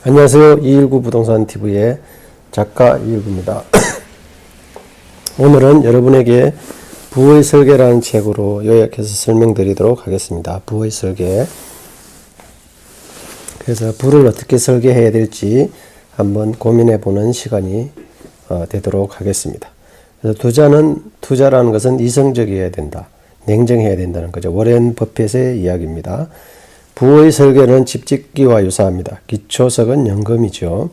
안녕하세요. 219 부동산 TV의 작가 이일구입니다. 오늘은 여러분에게 부의 설계라는 책으로 요약해서 설명드리도록 하겠습니다. 부의 설계. 그래서 부를 어떻게 설계해야 될지 한번 고민해보는 시간이 되도록 하겠습니다. 그래서 투자라는 것은 이성적이어야 된다. 냉정해야 된다는 거죠. 워렌 버핏의 이야기입니다. 부의 설계는 집짓기와 유사합니다. 기초석은 연금이죠.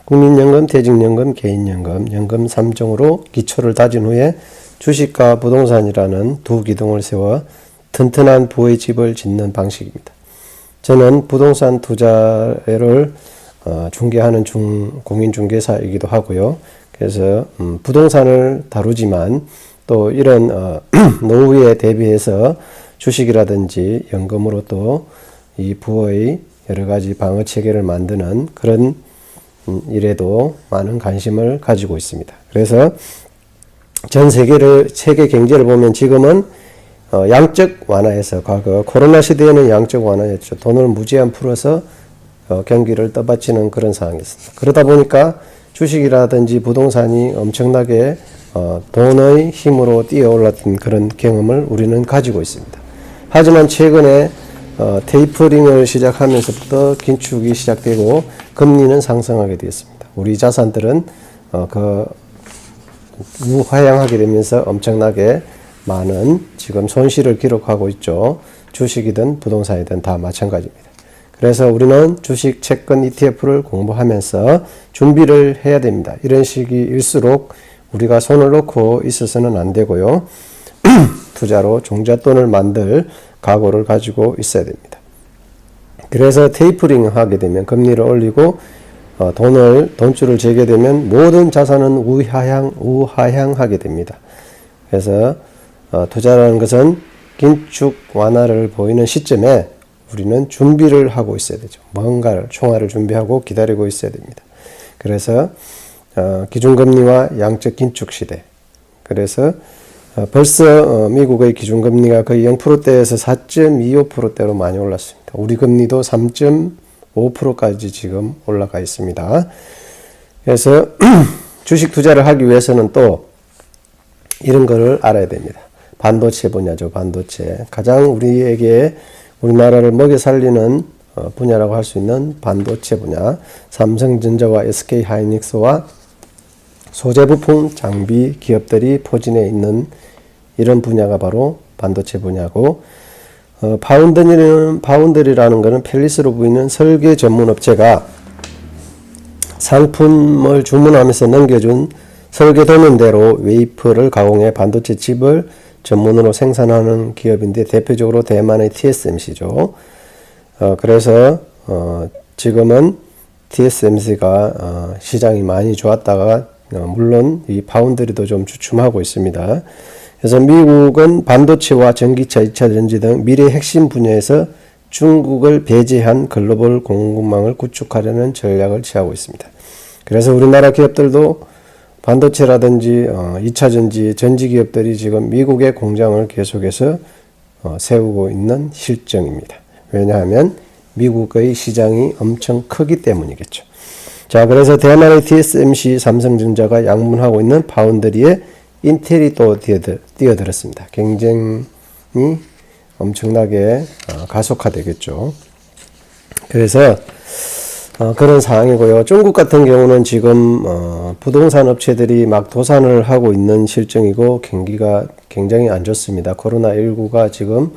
국민연금, 퇴직연금, 개인연금, 연금 3종으로 기초를 다진 후에 주식과 부동산이라는 두 기둥을 세워 튼튼한 부의 집을 짓는 방식입니다. 저는 부동산 투자를 중개하는 공인중개사이기도 하고요. 그래서 부동산을 다루지만 또 이런 노후에 대비해서 주식이라든지 연금으로 또 이 부의 여러 가지 방어 체계를 만드는 그런 일에도 많은 관심을 가지고 있습니다. 그래서 전 세계 경제를 보면 지금은 양적 완화에서 과거 코로나 시대에는 양적 완화였죠. 돈을 무제한 풀어서 경기를 떠받치는 그런 상황이었습니다. 그러다 보니까 주식이라든지 부동산이 엄청나게 돈의 힘으로 뛰어올랐던 그런 경험을 우리는 가지고 있습니다. 하지만 최근에 테이퍼링을 시작하면서부터 긴축이 시작되고 금리는 상승하게 되었습니다. 우리 자산들은 우하향하게 되면서 엄청나게 많은 지금 손실을 기록하고 있죠. 주식이든 부동산이든 다 마찬가지입니다. 그래서 우리는 주식, 채권, ETF를 공부하면서 준비를 해야 됩니다. 이런 시기일수록 우리가 손을 놓고 있어서는 안 되고요. 투자로 종잣돈을 만들 각오를 가지고 있어야 됩니다. 그래서 테이퍼링을 하게 되면 금리를 올리고 돈줄을 재게 되면 모든 자산은 우하향하게 됩니다. 그래서 투자라는 것은 긴축 완화를 보이는 시점에 우리는 준비를 하고 있어야 되죠. 뭔가를 총알을 준비하고 기다리고 있어야 됩니다. 그래서 기준금리와 양적 긴축 시대. 그래서 벌써 미국의 기준금리가 거의 0%대에서 4.25%대로 많이 올랐습니다. 우리 금리도 3.5%까지 지금 올라가 있습니다. 그래서 주식 투자를 하기 위해서는 또 이런 거를 알아야 됩니다. 반도체 분야죠. 반도체. 가장 우리나라를 먹여 살리는 분야라고 할 수 있는 반도체 분야. 삼성전자와 SK하이닉스와 소재부품 장비 기업들이 포진해 있는 이런 분야가 바로 반도체 분야고, 파운드리라는 것은 펠리스로 보이는 설계 전문 업체가 상품을 주문하면서 넘겨준 설계 도면대로 웨이퍼를 가공해 반도체 칩을 전문으로 생산하는 기업인데 대표적으로 대만의 TSMC죠. 그래서 지금은 TSMC가 시장이 많이 좋았다가 물론 이 파운드리도 좀 주춤하고 있습니다. 그래서 미국은 반도체와 전기차, 2차 전지 등 미래 핵심 분야에서 중국을 배제한 글로벌 공급망을 구축하려는 전략을 취하고 있습니다. 그래서 우리나라 기업들도 반도체라든지 2차 전지 기업들이 지금 미국의 공장을 계속해서 세우고 있는 실정입니다. 왜냐하면 미국의 시장이 엄청 크기 때문이겠죠. 자, 그래서 대만의 TSMC, 삼성전자가 양문하고 있는 파운드리에 인텔이 또 뛰어들었습니다. 경쟁이 엄청나게 가속화되겠죠. 그래서 그런 상황이고요. 중국 같은 경우는 지금 부동산 업체들이 막 도산을 하고 있는 실정이고 경기가 굉장히 안 좋습니다. 코로나19가 지금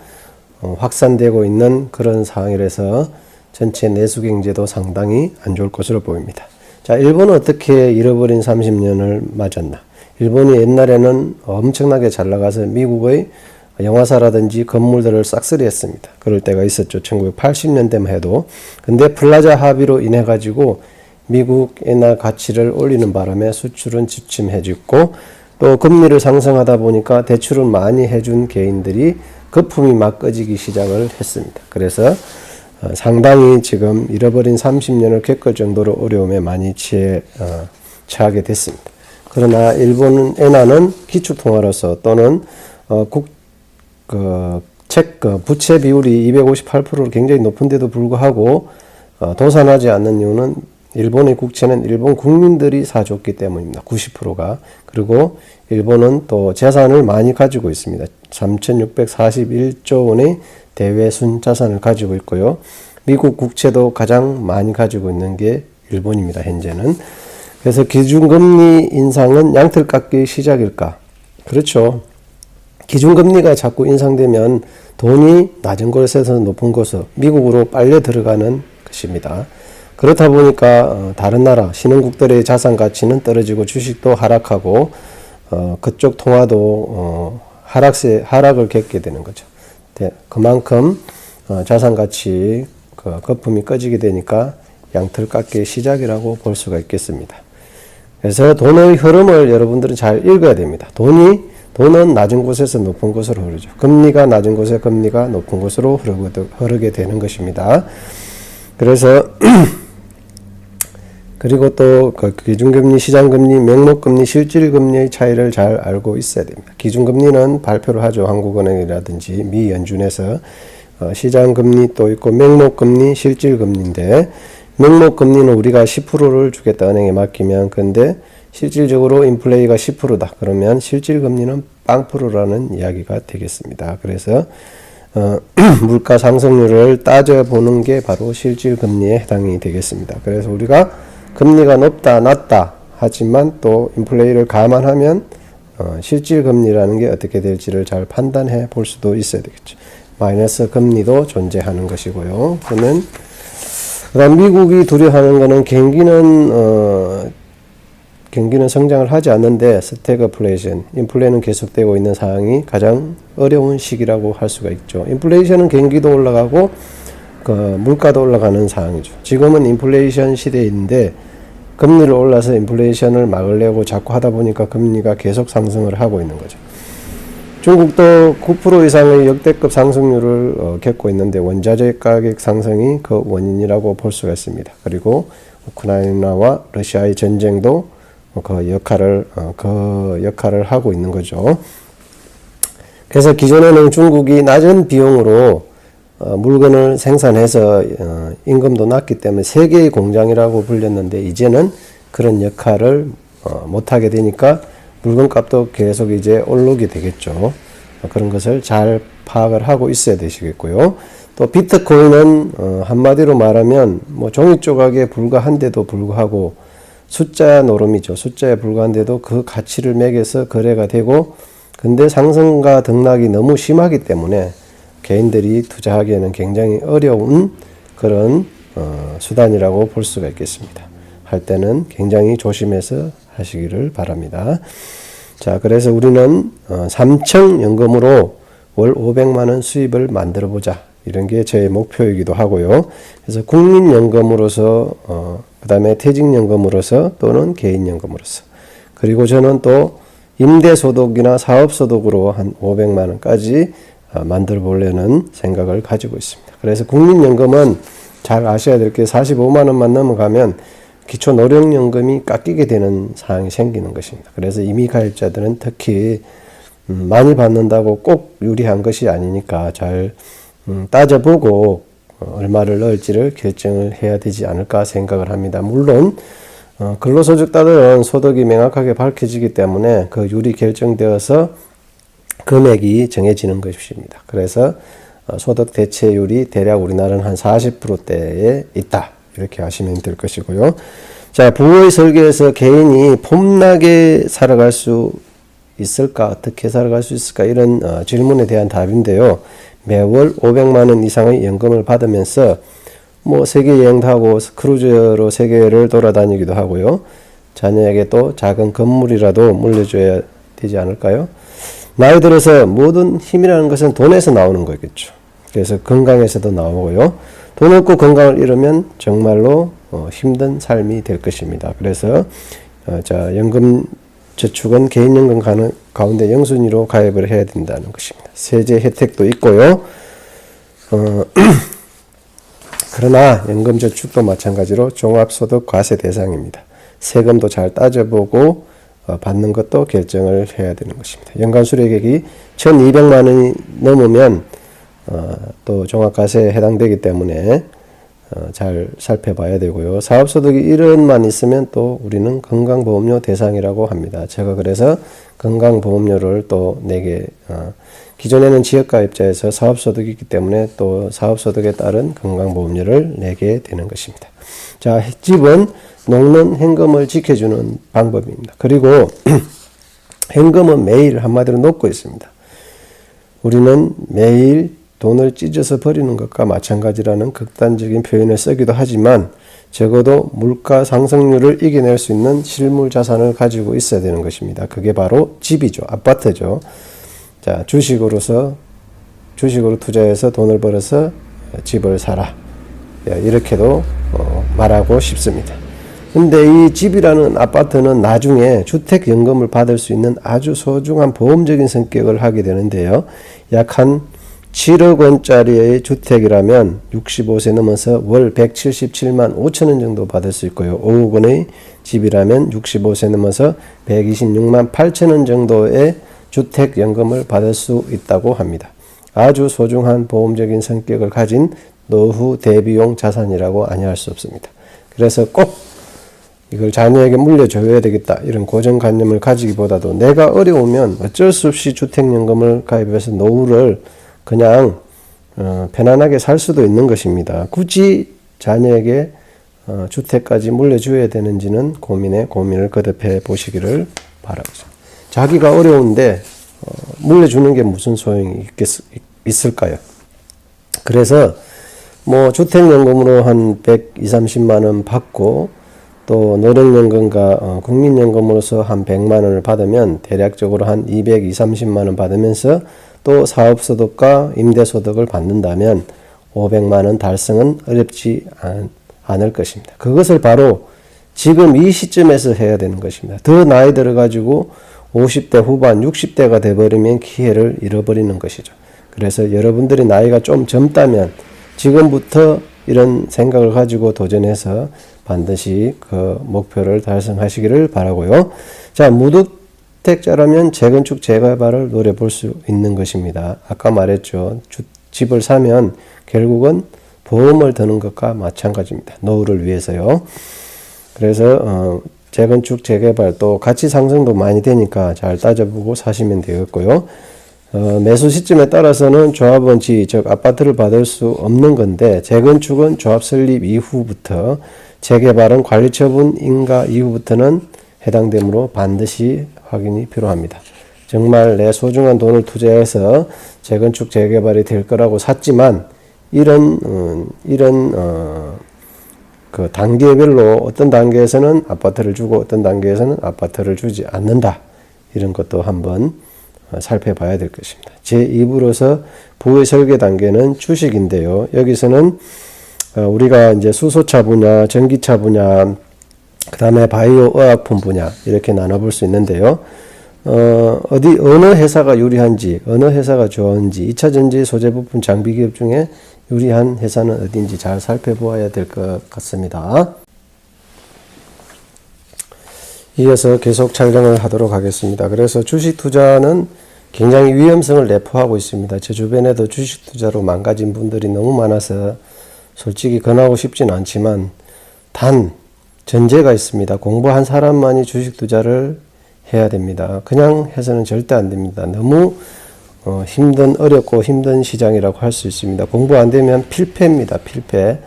확산되고 있는 그런 상황이라서 전체 내수 경제도 상당히 안 좋을 것으로 보입니다. 자, 일본은 어떻게 잃어버린 30년을 맞았나? 일본이 옛날에는 엄청나게 잘 나가서 미국의 영화사라든지 건물들을 싹쓸이 했습니다. 그럴 때가 있었죠. 1980년대만 해도. 근데 플라자 합의로 인해 가지고 미국 엔화 가치를 올리는 바람에 수출은 주춤해졌고 또 금리를 상승하다 보니까 대출을 많이 해준 개인들이 거품이 막 꺼지기 시작을 했습니다. 그래서 상당히 지금 잃어버린 30년을 겪을 정도로 어려움에 많이 처하게 됐습니다. 그러나 일본 엔화는 기축통화로서 또는 부채 비율이 258%로 굉장히 높은데도 불구하고 도산하지 않는 이유는 일본의 국채는 일본 국민들이 사줬기 때문입니다. 90%가. 그리고 일본은 또 재산을 많이 가지고 있습니다. 3,641조 원의 대외 순자산을 가지고 있고요. 미국 국채도 가장 많이 가지고 있는 게 일본입니다. 현재는. 그래서 기준금리 인상은 양틀 깎기 시작일까? 그렇죠. 기준금리가 자꾸 인상되면 돈이 낮은 곳에서 높은 곳으로 미국으로 빨려 들어가는 것입니다. 그렇다 보니까 다른 나라 신흥국들의 자산 가치는 떨어지고 주식도 하락하고 그쪽 통화도 하락을 겪게 되는 거죠. 그만큼 자산 가치 거품이 꺼지게 되니까 양틀 깎기의 시작이라고 볼 수가 있겠습니다. 그래서 돈의 흐름을 여러분들은 잘 읽어야 됩니다. 돈은 낮은 곳에서 높은 곳으로 흐르죠. 금리가 낮은 곳에 금리가 높은 곳으로 흐르게 되는 것입니다. 그래서 그리고 또 그 기준금리, 시장금리, 명목금리, 실질금리의 차이를 잘 알고 있어야 됩니다. 기준금리는 발표를 하죠. 한국은행이라든지 미 연준에서 시장금리 또 있고 명목금리, 실질금리인데 명목금리는 우리가 10%를 주겠다 은행에 맡기면 근데 실질적으로 인플레이가 10%다. 그러면 실질금리는 0%라는 이야기가 되겠습니다. 그래서 물가 상승률을 따져보는 게 바로 실질금리에 해당이 되겠습니다. 그래서 우리가 금리가 높다, 낮다 하지만 또 인플레이를 감안하면 실질금리라는 게 어떻게 될지를 잘 판단해 볼 수도 있어야 되겠죠. 마이너스 금리도 존재하는 것이고요. 그러면 그다음 미국이 두려워하는 거는 경기는 성장을 하지 않는데 스태그플레이션, 인플레는 계속되고 있는 상황이 가장 어려운 시기라고 할 수가 있죠. 인플레이션은 경기도 올라가고 물가도 올라가는 상황이죠. 지금은 인플레이션 시대인데 금리를 올라서 인플레이션을 막으려고 자꾸 하다 보니까 금리가 계속 상승을 하고 있는 거죠. 중국도 9% 이상의 역대급 상승률을 겪고 있는데 원자재 가격 상승이 그 원인이라고 볼 수가 있습니다. 그리고 우크라이나와 러시아의 전쟁도 그 역할을 하고 있는 거죠. 그래서 기존에는 중국이 낮은 비용으로 물건을 생산해서 임금도 낮기 때문에 세계의 공장이라고 불렸는데 이제는 그런 역할을 못하게 되니까 물건값도 계속 이제 오르게 되겠죠. 그런 것을 잘 파악을 하고 있어야 되시겠고요. 또 비트코인은 한마디로 말하면 뭐 종이 조각에 불과한데도 불구하고 숫자 노름이죠. 숫자에 불과한데도 그 가치를 매겨서 거래가 되고 근데 상승과 등락이 너무 심하기 때문에 개인들이 투자하기에는 굉장히 어려운 그런 수단이라고 볼 수가 있겠습니다. 할 때는 굉장히 조심해서 하시기를 바랍니다. 자, 그래서 우리는 3층 연금으로 월 500만 원 수입을 만들어 보자. 이런 게 제 목표이기도 하고요. 그래서 국민연금으로서 그 다음에 퇴직연금으로서 또는 개인연금으로서 그리고 저는 또 임대소득이나 사업소득으로 한 500만 원까지 만들어 보려는 생각을 가지고 있습니다. 그래서 국민연금은 잘 아셔야 될 게 45만 원만 넘어가면 기초노령연금이 깎이게 되는 상황이 생기는 것입니다. 그래서 이미 가입자들은 특히 많이 받는다고 꼭 유리한 것이 아니니까 잘 따져보고 얼마를 넣을지를 결정을 해야 되지 않을까 생각을 합니다. 물론 근로소득자들은 소득이 명확하게 밝혀지기 때문에 그 율이 결정되어서 금액이 정해지는 것입니다. 그래서 소득 대체율이 대략 우리나라는 한 40%대에 있다. 이렇게 하시면 될 것이고요. 자, 부의 설계에서 개인이 폼나게 살아갈 수 있을까? 어떻게 살아갈 수 있을까? 이런 질문에 대한 답인데요. 매월 500만 원 이상의 연금을 받으면서 뭐 세계 여행도 하고 크루즈로 세계를 돌아다니기도 하고요. 자녀에게 또 작은 건물이라도 물려줘야 되지 않을까요? 나이 들어서 모든 힘이라는 것은 돈에서 나오는 거겠죠. 그래서 건강에서도 나오고요. 돈 없고 건강을 잃으면 정말로 힘든 삶이 될 것입니다. 그래서 자, 연금 저축은 개인연금 가운데 영순위로 가입을 해야 된다는 것입니다. 세제 혜택도 있고요. 그러나 연금저축도 마찬가지로 종합소득 과세 대상입니다. 세금도 잘 따져보고 받는 것도 결정을 해야 되는 것입니다. 연간 수령액이 1,200만 원이 넘으면 또 종합과세에 해당되기 때문에 잘 살펴봐야 되고요. 사업소득이 1원만 있으면 또 우리는 건강보험료 대상이라고 합니다. 제가 그래서 건강보험료를 또 내게 기존에는 지역가입자에서 사업소득이 있기 때문에 또 사업소득에 따른 건강보험료를 내게 되는 것입니다. 자, 집은 녹는 현금을 지켜주는 방법입니다. 그리고 현금은 매일 한마디로 녹고 있습니다. 우리는 매일 돈을 찢어서 버리는 것과 마찬가지라는 극단적인 표현을 쓰기도 하지만 적어도 물가 상승률을 이겨낼 수 있는 실물 자산을 가지고 있어야 되는 것입니다. 그게 바로 집이죠. 아파트죠. 자, 주식으로 투자해서 돈을 벌어서 집을 사라. 이렇게도 말하고 싶습니다. 근데 이 집이라는 아파트는 나중에 주택연금을 받을 수 있는 아주 소중한 보험적인 성격을 하게 되는데요. 약 한 7억 원짜리의 주택이라면 65세 넘어서 월 177만 5천 원 정도 받을 수 있고요. 5억 원의 집이라면 65세 넘어서 126만 8천 원 정도의 주택연금을 받을 수 있다고 합니다. 아주 소중한 보험적인 성격을 가진 노후 대비용 자산이라고 아니할 수 없습니다. 그래서 꼭 이걸 자녀에게 물려줘야 되겠다 이런 고정관념을 가지기보다도 내가 어려우면 어쩔 수 없이 주택연금을 가입해서 노후를 그냥 편안하게 살 수도 있는 것입니다. 굳이 자녀에게 주택까지 물려줘야 되는지는 고민을 거듭해 보시기를 바랍니다. 자기가 어려운데 물려주는 게 무슨 소용이 있을까요? 그래서 뭐 주택연금으로 한 120, 30만 원 받고 또 노령연금과 국민연금으로서 한 100만 원을 받으면 대략적으로 한 220, 30만 원 받으면서 또 사업소득과 임대소득을 받는다면 500만 원 달성은 어렵지 않을 것입니다. 그것을 바로 지금 이 시점에서 해야 되는 것입니다. 더 나이 들어가지고 50대 후반, 60대가 돼버리면 기회를 잃어버리는 것이죠. 그래서 여러분들이 나이가 좀 젊다면 지금부터 이런 생각을 가지고 도전해서 반드시 그 목표를 달성하시기를 바라고요. 자, 무주택자라면 재건축 재개발을 노려볼 수 있는 것입니다. 아까 말했죠. 집을 사면 결국은 보험을 드는 것과 마찬가지입니다. 노후를 위해서요. 그래서 재건축 재개발 또 가치 상승도 많이 되니까 잘 따져보고 사시면 되겠고요. 매수 시점에 따라서는 조합원 지위, 즉 아파트를 받을 수 없는 건데 재건축은 조합 설립 이후부터 재개발은 관리처분 인가 이후부터는 해당되므로 반드시 확인이 필요합니다. 정말 내 소중한 돈을 투자해서 재건축 재개발이 될 거라고 샀지만 이런 그 단계별로 어떤 단계에서는 아파트를 주고 어떤 단계에서는 아파트를 주지 않는다. 이런 것도 한번 살펴봐야 될 것입니다. 제2부로서 부의 설계 단계는 주식인데요. 여기서는 우리가 이제 수소차 분야, 전기차 분야, 그 다음에 바이오 의약품 분야 이렇게 나눠볼 수 있는데요. 어느 회사가 유리한지, 어느 회사가 좋은지, 2차 전지 소재 부품 장비 기업 중에 유리한 회사는 어딘지 잘 살펴보아야 될 것 같습니다. 이어서 계속 촬영을 하도록 하겠습니다. 그래서 주식 투자는 굉장히 위험성을 내포하고 있습니다. 제 주변에도 주식 투자로 망가진 분들이 너무 많아서 솔직히 권하고 싶진 않지만 단 전제가 있습니다. 공부한 사람만이 주식 투자를 해야 됩니다. 그냥 해서는 절대 안 됩니다. 너무 어렵고 힘든 시장이라고 할 수 있습니다. 공부 안 되면 필패입니다. 필패.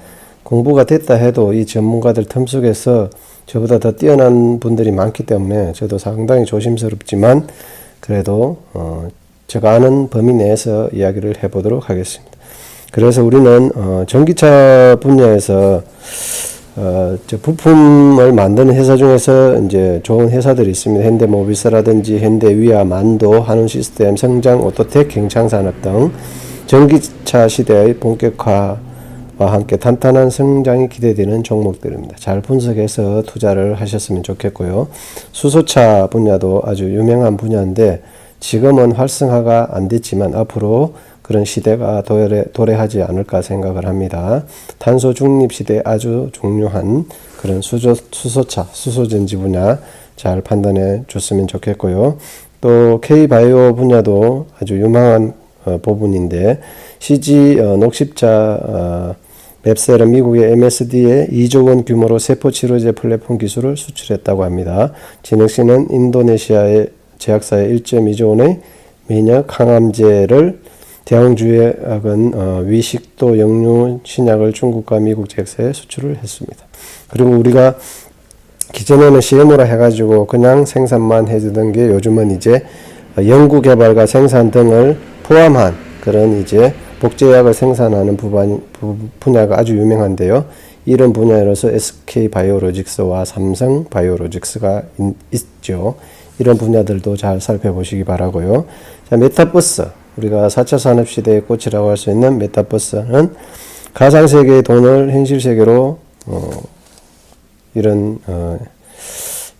공부가 됐다 해도 이 전문가들 틈 속에서 저보다 더 뛰어난 분들이 많기 때문에 저도 상당히 조심스럽지만 그래도 제가 아는 범위 내에서 이야기를 해보도록 하겠습니다. 그래서 우리는 전기차 분야에서 부품을 만드는 회사 중에서 이제 좋은 회사들이 있습니다. 현대모비스라든지 현대위아, 만도, 한운시스템, 성장, 오토텍, 경창산업 등 전기차 시대의 본격화와 함께 탄탄한 성장이 기대되는 종목들입니다. 잘 분석해서 투자를 하셨으면 좋겠고요. 수소차 분야도 아주 유명한 분야인데 지금은 활성화가 안 됐지만 앞으로 그런 시대가 도래하지 않을까 생각을 합니다. 탄소 중립 시대에 아주 중요한 그런 수소차, 수소전지 분야 잘 판단해 줬으면 좋겠고요. 또 K바이오 분야도 아주 유망한 부분인데 CG 녹십자 맵셀은 미국의 MSD에 2조 원 규모로 세포 치료제 플랫폼 기술을 수출했다고 합니다. 진흥씨는 인도네시아의 제약사에 1.2조 원의 면역 항암제를 대왕주약은 위식도 영유 신약을 중국과 미국 제약사에 수출을 했습니다. 그리고 우리가 기존에는 CMO라 해가지고 그냥 생산만 해주던 게 요즘은 이제 연구개발과 생산 등을 포함한 그런 이제 복제약을 생산하는 분야가 아주 유명한데요. 이런 분야로서 SK 바이오로직스와 삼성 바이오로직스가 있죠. 이런 분야들도 잘 살펴보시기 바라고요. 자, 메타버스. 우리가 4차 산업시대의 꽃이라고 할 수 있는 메타버스는 가상세계의 돈을 현실세계로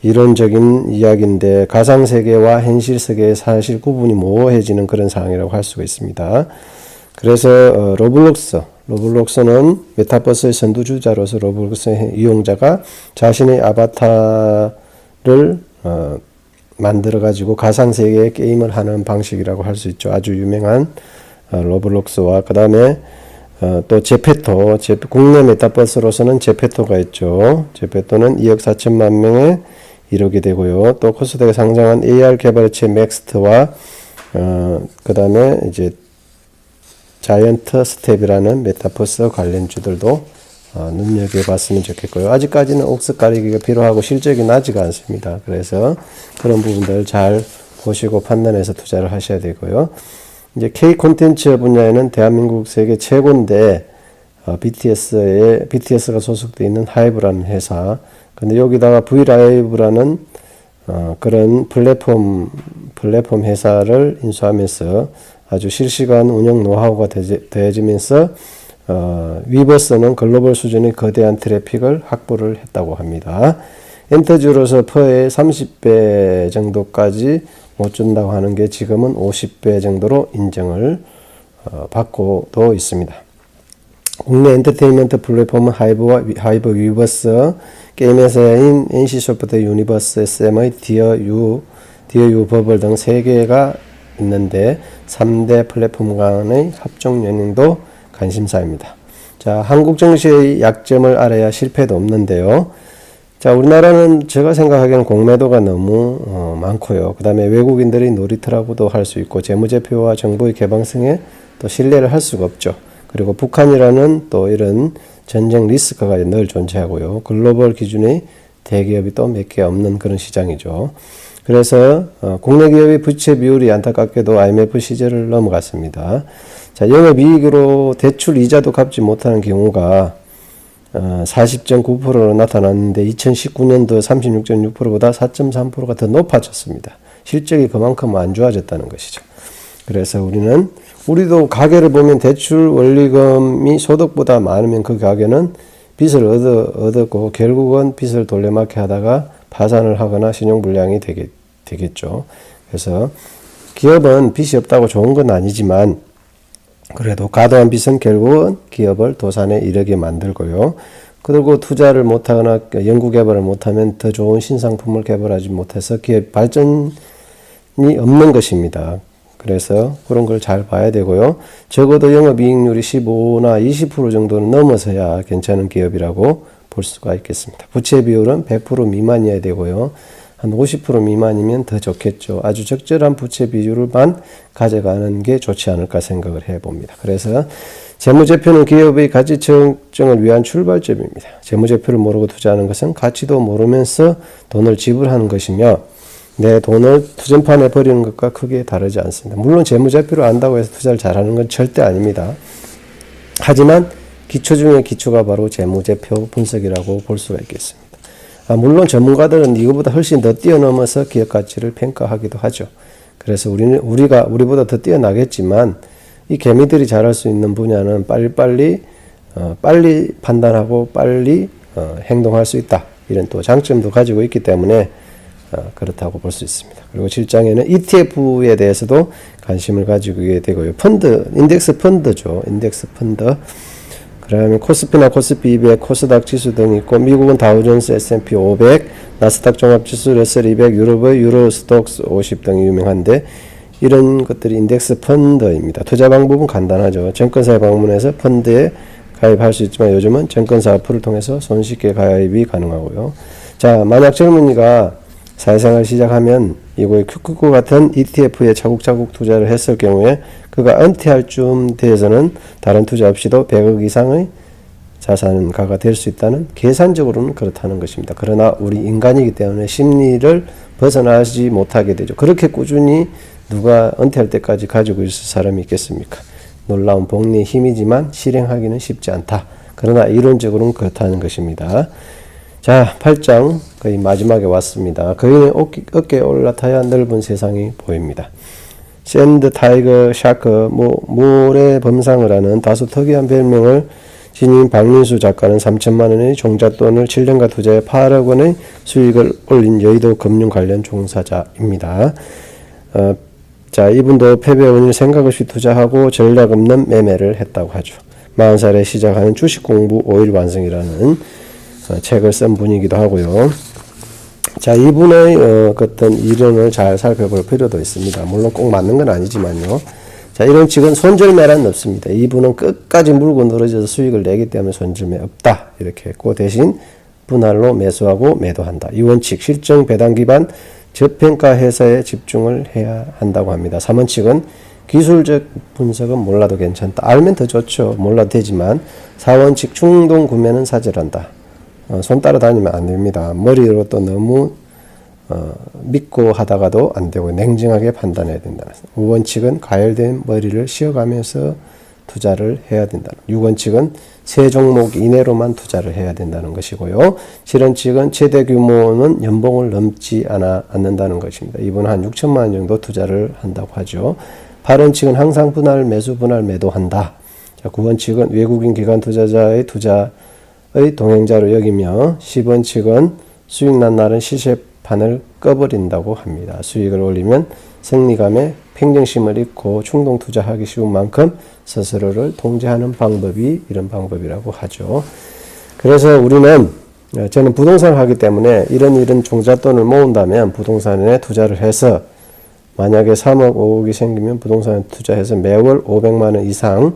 이론적인 이야기인데 가상세계와 현실세계의 사실 구분이 모호해지는 그런 상황이라고 할 수가 있습니다. 그래서 로블록스는 메타버스의 선두주자로서 로블록스의 이용자가 자신의 아바타를 만들어 가지고 가상세계의 게임을 하는 방식이라고 할 수 있죠. 아주 유명한 로블록스와 그 다음에 또 제페토, 국내 메타버스로서는 제페토가 있죠. 제페토는 2억 4천만 명에 이르게 되고요. 또 코스닥에 상장한 AR 개발체 맥스트와 그 다음에 이제 자이언트 스텝이라는 메타버스 관련주들도 눈여겨봤으면 좋겠고요. 아직까지는 옥석 가리기가 필요하고 실적이 나지가 않습니다. 그래서 그런 부분들 잘 보시고 판단해서 투자를 하셔야 되고요. 이제 K 콘텐츠 분야에는 대한민국 세계 최고인데 BTS가 소속되어 있는 하이브라는 회사. 근데 여기다가 V라이브라는 그런 플랫폼 회사를 인수하면서 아주 실시간 운영 노하우가 더해지면서 위버스는 글로벌 수준의 거대한 트래픽을 확보를 했다고 합니다. 엔터주로서 퍼의 30배 정도까지 못 준다고 하는 게 지금은 50배 정도로 인정을 받고도 있습니다. 국내 엔터테인먼트 플랫폼은 하이브 위버스, 게임 회사인 NC소프트, 유니버스, SM의 디어 유 버블 등 3개가 있는데 3대 플랫폼 간의 합종 연영도 관심사입니다. 자, 한국 정시의 약점을 알아야 실패도 없는데요. 자, 우리나라는 제가 생각하기에는 공매도가 너무 많고요. 그 다음에 외국인들이 놀이터라고도 할 수 있고 재무제표와 정보의 개방성에 또 신뢰를 할 수가 없죠. 그리고 북한이라는 또 이런 전쟁 리스크가 늘 존재하고요. 글로벌 기준의 대기업이 또 몇 개 없는 그런 시장이죠. 그래서 국내 기업의 부채 비율이 안타깝게도 IMF 시절을 넘어갔습니다. 자, 영업이익으로 대출 이자도 갚지 못하는 경우가 40.9%로 나타났는데 2019년도 36.6%보다 4.3%가 더 높아졌습니다. 실적이 그만큼 안 좋아졌다는 것이죠. 그래서 우리도 가계를 보면 대출 원리금이 소득보다 많으면 그 가계는 빚을 얻었고 결국은 빚을 돌려막기 하다가 파산을 하거나 신용불량이 되겠죠. 그래서 기업은 빚이 없다고 좋은 건 아니지만 그래도 과도한 빚은 결국은 기업을 도산에 이르게 만들고요. 그리고 투자를 못하거나 연구개발을 못하면 더 좋은 신상품을 개발하지 못해서 기업 발전이 없는 것입니다. 그래서 그런 걸 잘 봐야 되고요. 적어도 영업이익률이 15나 20% 정도는 넘어서야 괜찮은 기업이라고 볼 수가 있겠습니다. 부채 비율은 100% 미만이어야 되고요. 한 50% 미만이면 더 좋겠죠. 아주 적절한 부채 비율만 가져가는 게 좋지 않을까 생각을 해봅니다. 그래서 재무제표는 기업의 가치 측정을 위한 출발점입니다. 재무제표를 모르고 투자하는 것은 가치도 모르면서 돈을 지불하는 것이며 내 돈을 투전판에 버리는 것과 크게 다르지 않습니다. 물론 재무제표를 안다고 해서 투자를 잘하는 건 절대 아닙니다. 하지만 기초 중에 기초가 바로 재무제표 분석이라고 볼 수가 있겠습니다. 물론 전문가들은 이거보다 훨씬 더 뛰어넘어서 기업 가치를 평가하기도 하죠. 그래서 우리보다 더 뛰어나겠지만 이 개미들이 잘할 수 있는 분야는 빨리 판단하고 빨리 행동할 수 있다. 이런 또 장점도 가지고 있기 때문에 그렇다고 볼 수 있습니다. 그리고 7장에는 ETF에 대해서도 관심을 가지게 되고요. 인덱스 펀드죠. 인덱스 펀드. 그다음에 코스피나 코스피 200, 코스닥 지수 등이 있고 미국은 다우존스, S&P 500, 나스닥 종합지수, 러셀 200, 유럽의 유로스톡스 50 등이 유명한데 이런 것들이 인덱스 펀드입니다. 투자 방법은 간단하죠. 증권사에 방문해서 펀드에 가입할 수 있지만 요즘은 증권사 어플을 통해서 손쉽게 가입이 가능하고요. 자, 만약 젊은이가 사회생활 시작하면 이거의 QQQ 같은 ETF에 차곡차곡 투자를 했을 경우에 그가 은퇴할 쯤 돼서는 다른 투자 없이도 100억 이상의 자산가가 될 수 있다는 계산적으로는 그렇다는 것입니다. 그러나 우리 인간이기 때문에 심리를 벗어나지 못하게 되죠. 그렇게 꾸준히 누가 은퇴할 때까지 가지고 있을 사람이 있겠습니까? 놀라운 복리의 힘이지만 실행하기는 쉽지 않다. 그러나 이론적으로는 그렇다는 것입니다. 자, 8장 거의 마지막에 왔습니다. 거인의 어깨에 올라타야 넓은 세상이 보입니다. 샌드, 타이거, 샤크, 모래 범상을 하는 다소 특이한 별명을 지닌 박민수 작가는 3천만 원의 종잣돈을 7년간 투자해 8억 원의 수익을 올린 여의도 금융 관련 종사자입니다. 자, 이분도 패배 원인을 생각 없이 투자하고 전략 없는 매매를 했다고 하죠. 40살에 시작하는 주식 공부 5일 완성이라는 책을 쓴 분이기도 하고요. 자, 이분의 어떤 이론을 잘 살펴볼 필요도 있습니다. 물론 꼭 맞는 건 아니지만요. 자, 이런 측은 손절매란 없습니다. 이분은 끝까지 물고 늘어져서 수익을 내기 때문에 손절매 없다. 이렇게 했고 대신 분할로 매수하고 매도한다. 이 원칙, 실정 배당 기반 저평가 회사에 집중을 해야 한다고 합니다. 3원칙은 기술적 분석은 몰라도 괜찮다. 알면 더 좋죠. 몰라도 되지만 4원칙 충동 구매는 사절한다. 손 따라다니면 안 됩니다. 머리로 또 너무 믿고 하다가도 안 되고 냉정하게 판단해야 된다. 5원칙은 가열된 머리를 쉬어가면서 투자를 해야 된다. 6원칙은 세 종목 이내로만 투자를 해야 된다는 것이고요. 7원칙은 최대 규모는 연봉을 넘지 않는다는 것입니다. 이분 한 6천만 원 정도 투자를 한다고 하죠. 8원칙은 항상 분할 매수 분할 매도한다. 자, 9원칙은 외국인 기관 투자자의 투자의 동행자로 여기며 10원칙은 수익 난 날은 시세판을 꺼버린다고 합니다. 수익을 올리면 승리감에 평정심을 잃고 충동 투자하기 쉬운 만큼 스스로를 통제하는 방법이 이런 방법이라고 하죠. 그래서 저는 부동산을 하기 때문에 이런 종잣돈을 모은다면 부동산에 투자를 해서 만약에 3억, 5억이 생기면 부동산에 투자해서 매월 500만 원 이상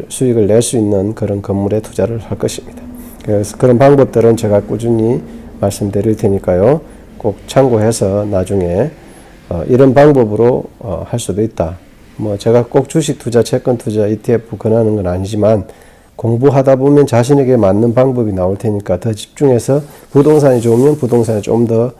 수익을 낼 수 있는 그런 건물에 투자를 할 것입니다. 그래서 그런 방법들은 제가 꾸준히 말씀드릴 테니까요. 꼭 참고해서 나중에 이런 방법으로 할 수도 있다. 제가 꼭 주식 투자, 채권 투자, ETF 권하는 건 아니지만 공부하다 보면 자신에게 맞는 방법이 나올 테니까 더 집중해서 부동산이 좋으면 부동산에 좀 더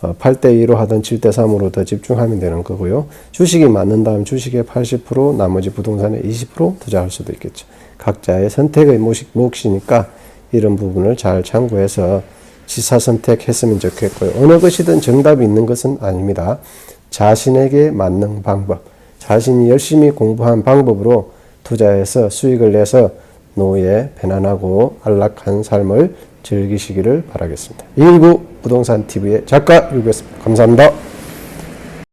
8대2로 하든 7대3으로 더 집중하면 되는 거고요. 주식이 맞는다면 주식의 80%, 나머지 부동산에 20% 투자할 수도 있겠죠. 각자의 선택의 몫이니까 이런 부분을 잘 참고해서 지사 선택했으면 좋겠고요. 어느 것이든 정답이 있는 것은 아닙니다. 자신에게 맞는 방법, 자신이 열심히 공부한 방법으로 투자해서 수익을 내서 노후에 편안하고 안락한 삶을 즐기시기를 바라겠습니다. 119 부동산 TV의 작가 유배였습니다. 감사합니다.